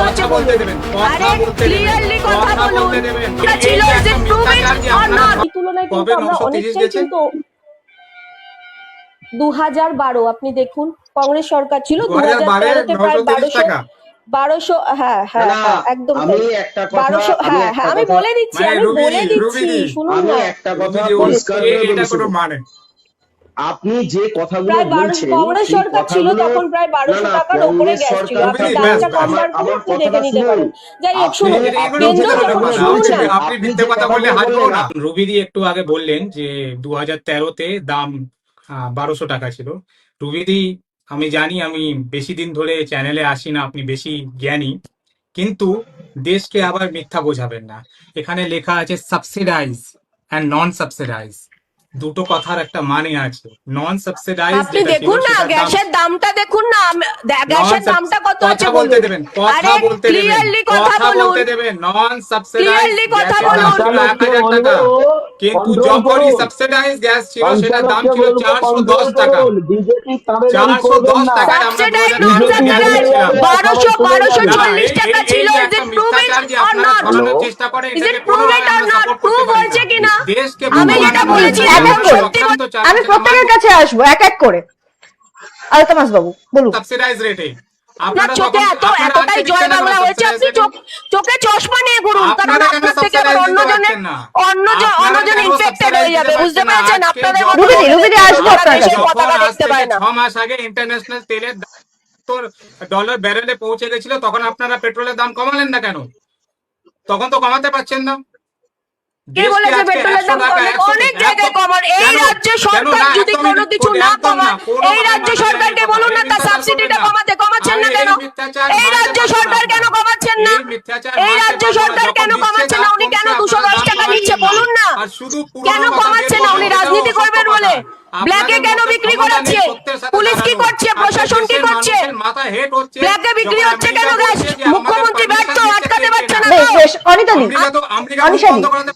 হচ্ছে বলুন। আরে ক্লিয়ারলি কথা বলুন। এটা ছিল যে প্রুভ ইট অর নট। এই তুলনায় কিন্তু আমরা অনেকটাই কিন্তু 2012 আপনি দেখুন কংগ্রেস সরকার ছিল, 2013-তে প্রায় 1200 হ্যাঁ হ্যাঁ হ্যাঁ একদম আমি তাই। একটা কথা 1200 হ্যাঁ হ্যাঁ আমি বলে দিচ্ছি শুনুন আমি না। একটা কথা পরিষ্কার করে বলি এটা কোনো শুনুন। মানে আপনি যে কথাগুলো প্রায় 1200 বলছেন কংগ্রেস সেই সরকার ছিল কথাগুলো তখন প্রায় 1200 টাকার উপরে গ্যাস ছিল। আপনি দামটা কম্পেয়ার করে আপনি দেখে নিতে পারেন। যাই হোক শুনুন, কেন্দ্র যখন শুনুন না আপনি মিথ্যে কথা বললে হাসবো না। রবিদি একটু আগে বললেন যে 2013-তে দাম 1200 টাকা ছিল। রবিদি, আমি জানি আমি বেশি দিন ধরে চ্যানেলে আসি না, আপনি বেশি জ্ঞানী, কিন্তু দেশকে আবার মিথ্যা বোঝাবেন না। এখানে লেখা আছে সাবসিডাইজ অ্যান্ড নন সাবসিডাইজ, দুটো কথার একটা মানে আছে। নন সাবসিডাইজ আপনি দেখুন না গ্যাসের দামটা দেখুন না, গ্যাসের দামটা কত আছে বলতে বলুন। দেবেন, আরে কথা বলতে দেবেন, ক্লিয়ারলি কথা কথা বলুন। বলতে দেবেন। নন সাবসিডাইজ Clearly কথা গ্যাসের দাম বলুন। ছিল 1000 টাকা, কিন্তু যখনই সাবসিডাইজ গ্যাস ছিল সেটার দাম ছিল 410 টাকা। 410 টাকায় আমরা সাবসিডাইজ 2013 নন তে গ্যাস সাবসিডাইজ পেয়েছিলাম। 1240 টাকা ছিল। Is it prove it or not? চেষ্টা করে ইজ এটাকে it prove it or not? Prove হয়েছে কিনা? দেশকে আমি যেটা বলেছি এক এক করে সত্যি কথা। আমি প্রত্যেকের কাছে আসবো এক এক করে। আলতামাস বাবু বলুন। সাবসিডাইজ রেটে আপনার চোখে এতটাই জয় বাংলা হয়েছে, আপনি চোখে চশমা নিয়ে ঘুরুন, কারণ আপনার থেকে আবার অন্যজন ইনফেক্টেড হয়ে যাবে, বুঝতে পেরেছেন? আপনাদের রুবিদি আসবো আপনার কাছে। পতাকা দেখতে পায় না। 6 মাস আগে ইন্টারন্যাশনাল তেলের তোর ডলার ব্যারেলে পৌঁছে গেছিল, তখন আপনারা পেট্রোলের দাম কমালেন না কেন? তখন তো কমাতে পারছেন না। কে বলেছে পেট্রোলের দাম কমাবে? অনেক জায়গায় কমান। এই রাজ্য সরকার যদি কোনো কিছু না কমায়, এই রাজ্য সরকারকে বলুন না তার সাবসিডিটা কমাচ্ছেন না কেন? এই রাজ্য সরকার কেন কমাচ্ছেন না? এই রাজ্য সরকার কেন কমাচ্ছে না? উনি কেন 210 টাকা নিচ্ছে বলুন না? কেন কমাচ্ছে না? উনি রাজনীতি করবেন বলে? ব্ল্যাকে কেন বিক্রি করাচ্ছে? পুলিশ কি করছে? প্রশাসন কি করছে? ব্ল্যাকে বিক্রি হচ্ছে কেন গ্যাস? মুখ্যমন্ত্রী ব্যর্থ, আটকাতে পারছে না। বেশ বেশ অনিতা দি, আমেরিকা অনিশা দি। বন্ধ করাতে